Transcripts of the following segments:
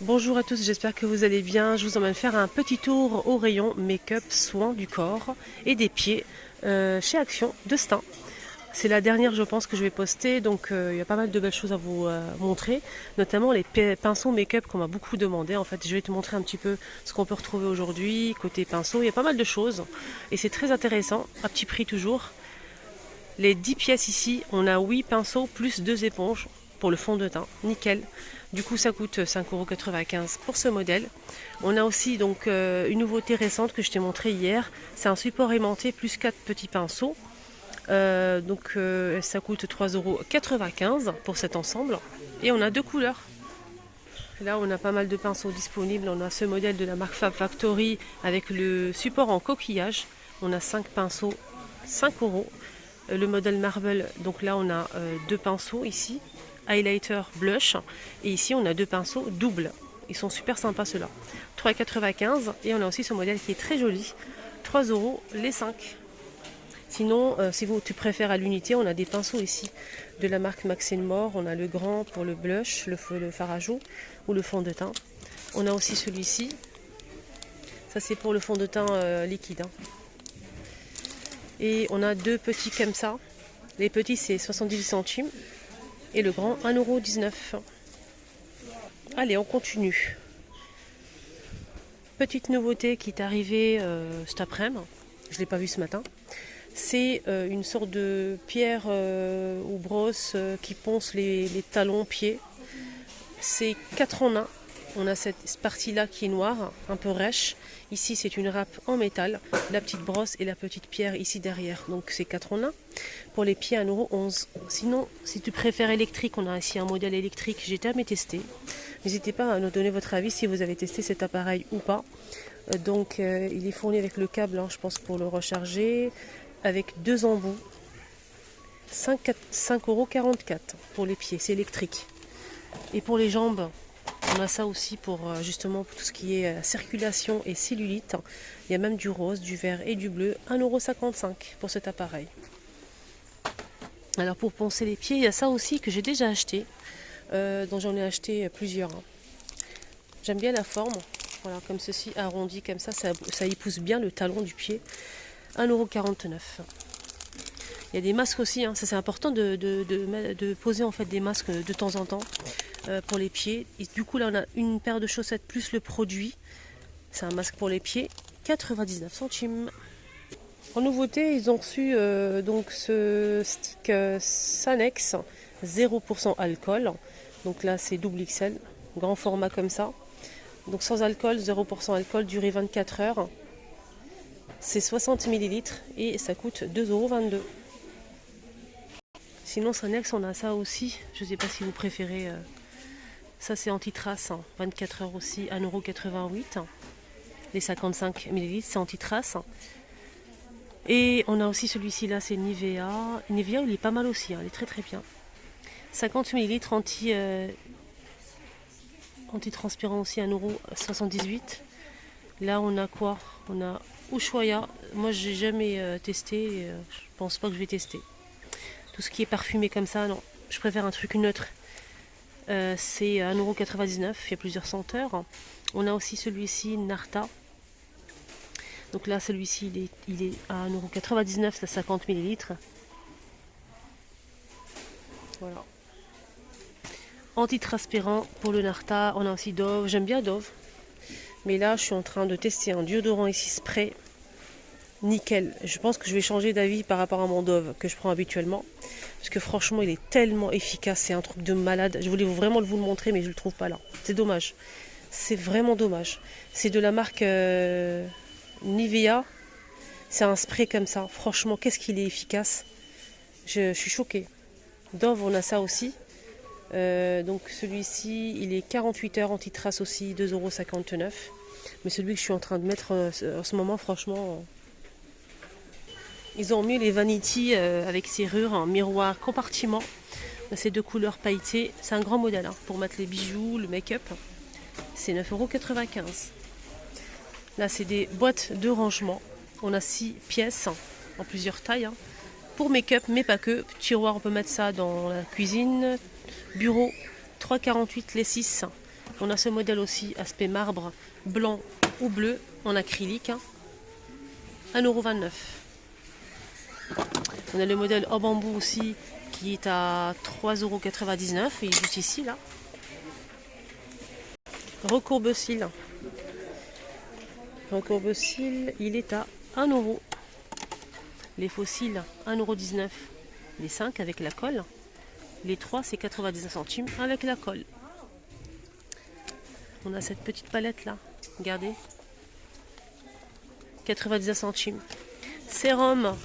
Bonjour à tous, j'espère que vous allez bien. Je vous emmène faire un petit tour au rayon make-up, soins du corps et des pieds chez Action de Stein. C'est la dernière, je pense, que je vais poster, donc il y a pas mal de belles choses à vous montrer, notamment les pinceaux make-up qu'on m'a beaucoup demandé. En fait, je vais te montrer un petit peu ce qu'on peut retrouver aujourd'hui côté pinceau. Il y a pas mal de choses et c'est très intéressant, à petit prix toujours. Les 10 pièces ici, on a 8 pinceaux plus 2 éponges pour le fond de teint, nickel. Du coup, ça coûte 5,95 € pour ce modèle. On a aussi donc une nouveauté récente que je t'ai montré hier. C'est un support aimanté plus 4 petits pinceaux. Ça coûte 3,95 € pour cet ensemble. Et on a deux couleurs. Là, on a pas mal de pinceaux disponibles. On a ce modèle de la marque Fab Factory avec le support en coquillage. On a 5 pinceaux, 5 €. Le modèle Marble, donc là, on a deux pinceaux ici. Highlighter blush, et ici on a deux pinceaux doubles, ils sont super sympas ceux-là, 3,95 € et on a aussi ce modèle qui est très joli, 3 € les 5. Sinon si tu préfères à l'unité, on a des pinceaux ici de la marque Maxine More. On a le grand pour le blush, le fard à joues ou le fond de teint. On a aussi celui-ci, ça c'est pour le fond de teint liquide, et on a deux petits comme ça. Les petits c'est 78 centimes et le grand 1,19 €. Allez, on continue. Petite nouveauté qui est arrivée cet après-midi, je ne l'ai pas vu ce matin. C'est une sorte de pierre ou brosse qui ponce les talons pieds. C'est 4 en 1. On a cette partie-là qui est noire, un peu rêche. Ici, c'est une râpe en métal, la petite brosse et la petite pierre ici derrière. Donc, c'est 4 en 1. Pour les pieds, 1,11 €. Sinon, si tu préfères électrique, on a ici un modèle électrique. J'ai jamais testé. N'hésitez pas à nous donner votre avis si vous avez testé cet appareil ou pas. Il est fourni avec le câble, je pense, pour le recharger, avec deux embouts. 5,44 € pour les pieds, c'est électrique. Et pour les jambes, on a ça aussi pour justement pour tout ce qui est circulation et cellulite. Il y a même du rose, du vert et du bleu. 1,55 € pour cet appareil. Alors pour poncer les pieds, il y a ça aussi que j'ai déjà acheté. Dont j'en ai acheté plusieurs. J'aime bien la forme. Voilà, comme ceci, arrondi comme ça épouse bien le talon du pied. 1,49 €. Il y a des masques aussi, ça c'est important de poser en fait des masques de temps en temps pour les pieds. Et du coup là on a une paire de chaussettes plus le produit. C'est un masque pour les pieds, 99 centimes. En nouveauté, ils ont reçu donc ce stick Sanex 0% alcool. Donc là c'est double XL, grand format comme ça. Donc sans alcool, 0% alcool, durée 24 heures. C'est 60 ml et ça coûte 2,22 €. Sinon, Sanex, on a ça aussi. Je ne sais pas si vous préférez. Ça, c'est anti-trace. 24 heures aussi, 1,88 €. Les 55 ml, c'est anti-trace. Et on a aussi celui-ci là, c'est Nivea. Nivea, il est pas mal aussi, il est très très bien. 50 ml anti-transpirant aussi, 1,78 €. Là, on a quoi? On a Ushuaïa. Moi, j'ai jamais testé. Je pense pas que je vais tester. Tout ce qui est parfumé comme ça, non. Je préfère un truc neutre. C'est 1,99 €. Il y a plusieurs senteurs. On a aussi celui-ci, Narta. Donc là, celui-ci, il est à 1,99 €, c'est 50 ml. Voilà. Antitranspirant pour le Narta. On a aussi Dove. J'aime bien Dove. Mais là, je suis en train de tester un déodorant ici spray. Nickel. Je pense que je vais changer d'avis par rapport à mon Dove que je prends habituellement. Parce que franchement, il est tellement efficace. C'est un truc de malade. Je voulais vraiment vous le montrer, mais je ne le trouve pas là. C'est dommage. C'est vraiment dommage. C'est de la marque Nivea. C'est un spray comme ça. Franchement, qu'est-ce qu'il est efficace. Je suis choquée. Dove, on a ça aussi. Donc celui-ci, il est 48 heures anti-trace aussi, 2,59 €. Mais celui que je suis en train de mettre en ce moment, franchement... Ils ont mis les Vanity avec serrure en miroir compartiment. Ces deux couleurs pailletées. C'est un grand modèle pour mettre les bijoux, le make-up. C'est 9,95 €. Là, c'est des boîtes de rangement. On a 6 pièces en plusieurs tailles. Pour make-up, mais pas que. Tiroir, on peut mettre ça dans la cuisine. Bureau, 3,48 € les 6. On a ce modèle aussi, aspect marbre, blanc ou bleu, en acrylique, hein, 1,29 €. On a le modèle en bambou aussi, qui est à 3,99 €. Il est juste ici, là. Recourbe-cils. Recourbe-cils, il est à 1 €. Les fossiles, 1,19 €. Les 5 avec la colle. Les 3, c'est 99 centimes avec la colle. On a cette petite palette là. Regardez. 99 centimes. Sérum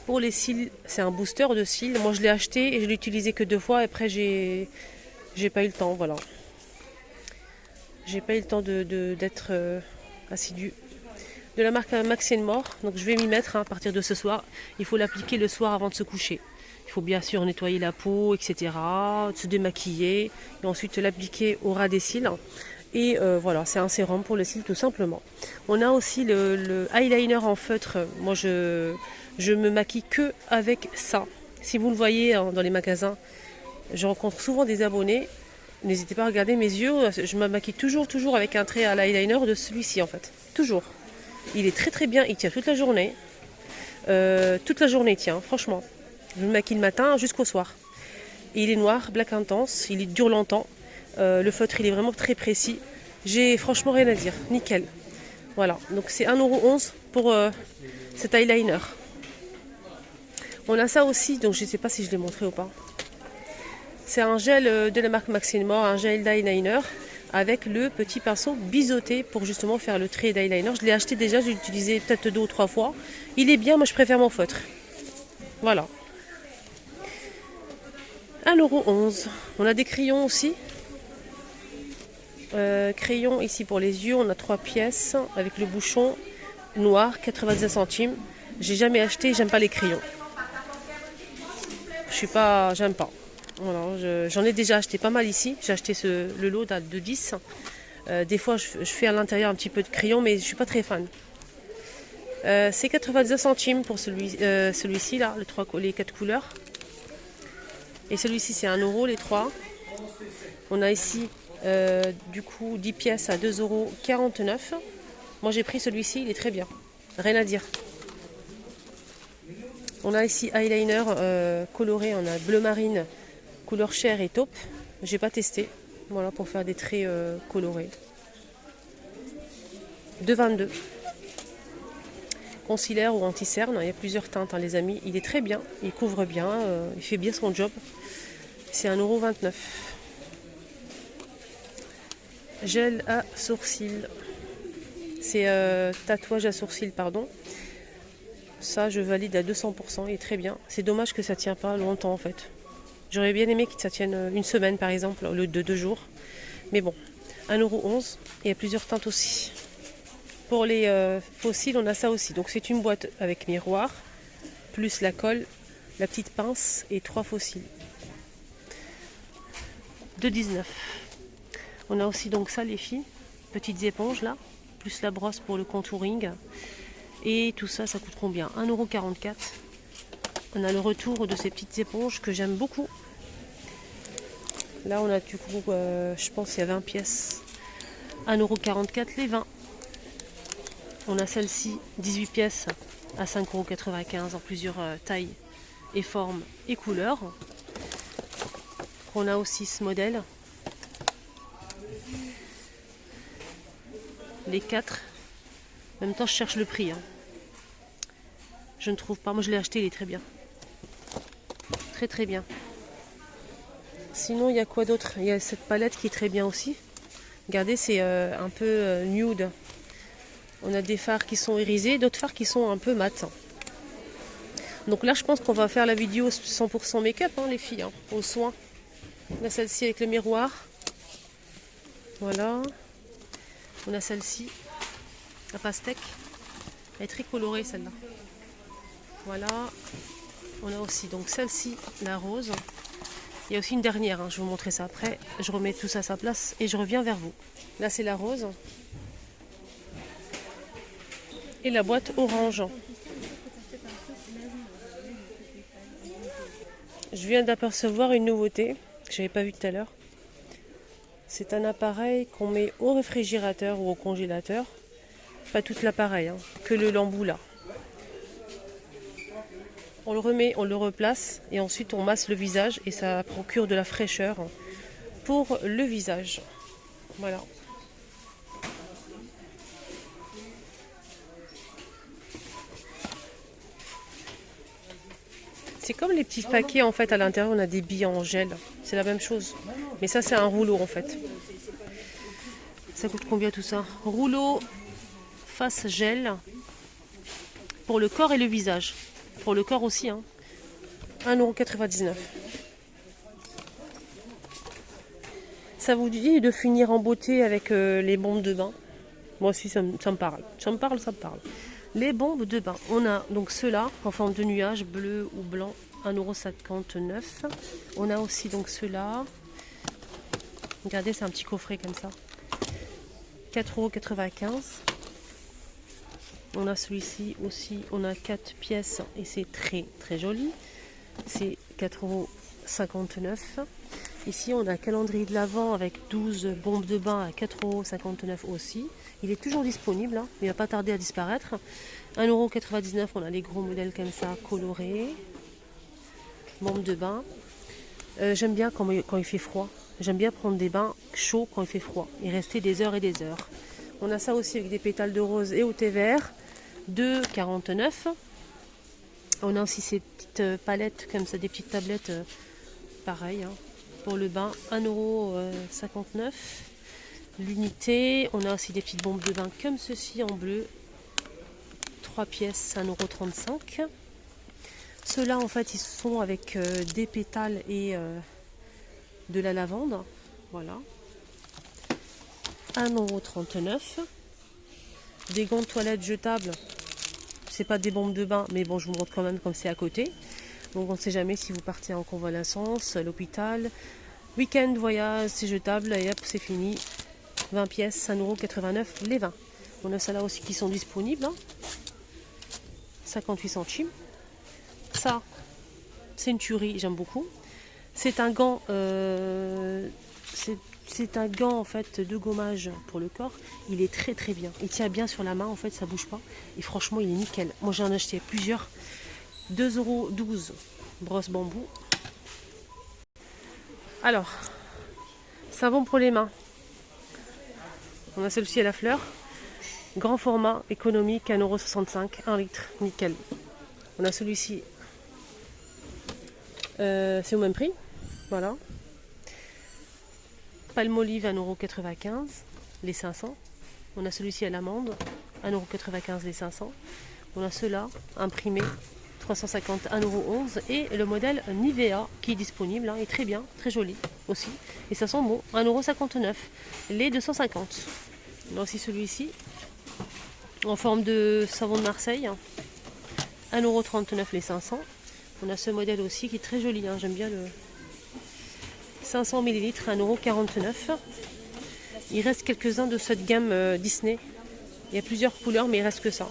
pour les cils. C'est un booster de cils. Moi, je l'ai acheté et je l'ai utilisé que 2 fois. Après, j'ai pas eu le temps. Voilà. J'ai pas eu le temps d'être assidu. De la marque Max & More. Donc, je vais m'y mettre, hein, à partir de ce soir. Il faut l'appliquer le soir avant de se coucher. Il faut bien sûr nettoyer la peau, etc. Se démaquiller. Et ensuite l'appliquer au ras des cils. Et voilà, c'est un sérum pour les cils tout simplement. On a aussi le eyeliner en feutre. Moi, je me maquille que avec ça. Si vous le voyez, hein, dans les magasins, je rencontre souvent des abonnés. N'hésitez pas à regarder mes yeux. Je me maquille toujours avec un trait à l'eyeliner de celui-ci en fait. Toujours. Il est très très bien. Il tient toute la journée. Toute la journée, tiens, franchement. Je me maquille le matin jusqu'au soir. Et il est noir, black intense. Il dure longtemps. Le feutre, il est vraiment très précis. J'ai franchement rien à dire. Nickel. Voilà. Donc c'est 1,11 € pour cet eyeliner. On a ça aussi. Donc je ne sais pas si je l'ai montré ou pas. C'est un gel de la marque Max & More, un gel d'eyeliner avec le petit pinceau biseauté pour justement faire le trait d'eyeliner. Je l'ai acheté déjà, j'ai utilisé peut-être 2 ou 3 fois. Il est bien, moi je préfère mon feutre. Voilà. 1,11 €. On a des crayons aussi. Crayon ici pour les yeux, on a 3 pièces avec le bouchon noir, 99 centimes. J'ai jamais acheté, j'aime pas les crayons. J'aime pas. Voilà, j'en ai déjà acheté pas mal ici. J'ai acheté le lot de 10. Des fois, je fais à l'intérieur un petit peu de crayon, mais je suis pas très fan. C'est 99 centimes pour celui-ci là, les 4 couleurs. Et celui-ci c'est 1 € les 3. On a ici du coup 10 pièces à 2,49 €. Moi j'ai pris celui-ci, il est très bien. Rien à dire. On a ici eyeliner coloré, on a bleu marine, couleur chair et taupe. J'ai pas testé. Voilà, pour faire des traits colorés. 2,22 €. Concealer ou anti-cerne, il y a plusieurs teintes, hein, les amis. Il est très bien, il couvre bien, il fait bien son job. C'est 1,29 €. Gel à sourcils. C'est tatouage à sourcils, pardon. Ça, je valide à 200%, il est très bien. C'est dommage que ça ne tient pas longtemps en fait. J'aurais bien aimé que ça tienne une semaine par exemple, au lieu de 2 jours. Mais bon, 1,11 €. Il y a plusieurs teintes aussi. Pour les fossiles, on a ça aussi. Donc c'est une boîte avec miroir, plus la colle, la petite pince et 3 fossiles. 2,19 €. On a aussi donc ça les filles, petites éponges là, plus la brosse pour le contouring. Et tout ça, ça coûte combien? 1,44 €. On a le retour de ces petites éponges que j'aime beaucoup. Là on a du coup, je pense qu'il y a 20 pièces. 1,44 € les 20. On a celle-ci, 18 pièces à 5,95 € en plusieurs tailles et formes et couleurs. On a aussi ce modèle. Les 4. En même temps, je cherche le prix. Hein. Je ne trouve pas. Moi, je l'ai acheté, il est très bien. Très très bien. Sinon, il y a quoi d'autre? Il y a cette palette qui est très bien aussi. Regardez, c'est un peu nude. On a des fards qui sont irisés, d'autres fards qui sont un peu mat. Donc là, je pense qu'on va faire la vidéo 100% make-up, hein, les filles, hein, aux soins. On a celle-ci avec le miroir. Voilà. On a celle-ci, la pastèque. Elle est très colorée, celle-là. Voilà. On a aussi donc celle-ci, la rose. Il y a aussi une dernière, hein, je vais vous montrer ça après. Je remets tout ça à sa place et je reviens vers vous. Là, c'est la rose. Et la boîte orange. Je viens d'apercevoir une nouveauté que je n'avais pas vue tout à l'heure. C'est un appareil qu'on met au réfrigérateur ou au congélateur. Pas tout l'appareil, hein, que le lembout là. On le remet, on le replace et ensuite on masse le visage et ça procure de la fraîcheur pour le visage. Voilà. C'est comme les petits paquets en fait, à l'intérieur on a des billes en gel. C'est la même chose. Mais ça c'est un rouleau en fait. Ça coûte combien tout ça? Rouleau face gel pour le corps et le visage. Pour le corps aussi, hein. 1,99 €. Ça vous dit de finir en beauté avec les bombes de bain? Moi aussi ça me parle. Ça me parle. Les bombes de bain. On a donc ceux-là en forme de nuage, bleu ou blanc, 1,59 €. On a aussi donc ceux-là. Regardez, c'est un petit coffret comme ça. 4,95 €. On a celui-ci aussi, on a 4 pièces et c'est très très joli. C'est 4,59 €. Ici on a un calendrier de l'Avent avec 12 bombes de bain à 4,59 € aussi. Il est toujours disponible, hein. Il ne va pas tarder à disparaître. 1,99 €, on a les gros modèles comme ça, colorés. Bombes de bain. J'aime bien quand il fait froid. J'aime bien prendre des bains chauds quand il fait froid et rester des heures et des heures. On a ça aussi avec des pétales de rose et au thé vert. 2,49 €. On a aussi ces petites palettes comme ça, des petites tablettes pareil, hein, pour le bain, 1,59 € l'unité. On a aussi des petites bombes de bain comme ceci en bleu, 3 pièces, 1,35 €. Ceux-là en fait ils sont avec des pétales et de la lavande, voilà, 1,39 €. Des gants de toilette jetables, c'est pas des bombes de bain, mais bon, je vous montre quand même comme c'est à côté. Donc on ne sait jamais si vous partez en convalescence, à l'hôpital, week-end, voyage, c'est jetable et hop, c'est fini. 20 pièces, 1,89 € les 20. On a celles-là aussi qui sont disponibles, hein. 58 centimes. Ça, c'est une tuerie, j'aime beaucoup. C'est un gant, c'est un gant en fait de gommage pour le corps. Il est très très bien. Il tient bien sur la main en fait, ça bouge pas. Et franchement, il est nickel. Moi, j'en ai acheté plusieurs. 2,12 € brosse bambou. Alors, savon pour les mains. On a celui-ci à la fleur. Grand format, économique, 1,65 €, 1 litre, nickel. On a celui-ci. C'est au même prix. Voilà. Palmolive 1,95 € les 500. On a celui-ci à l'amande, 1,95 € les 500. On a ceux-là imprimés, 350, 1,11 € et le modèle Nivea qui est disponible, hein, est très bien, très joli aussi. Et ça sent bon, 1,59 € les 250. On a aussi celui-ci en forme de savon de Marseille, 1,39 € les 500. On a ce modèle aussi qui est très joli, hein, j'aime bien le 500 ml, 1,49 €. Il reste quelques-uns de cette gamme Disney. Il y a plusieurs couleurs, mais il reste que ça.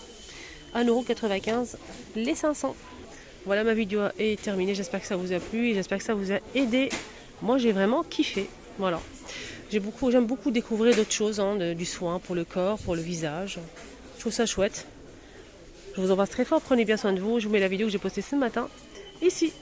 1,95 € les 500. Voilà, ma vidéo est terminée. J'espère que ça vous a plu et j'espère que ça vous a aidé. Moi, j'ai vraiment kiffé. Voilà. J'aime beaucoup découvrir d'autres choses, hein, du soin pour le corps, pour le visage. Je trouve ça chouette. Je vous embrasse très fort. Prenez bien soin de vous. Je vous mets la vidéo que j'ai postée ce matin ici.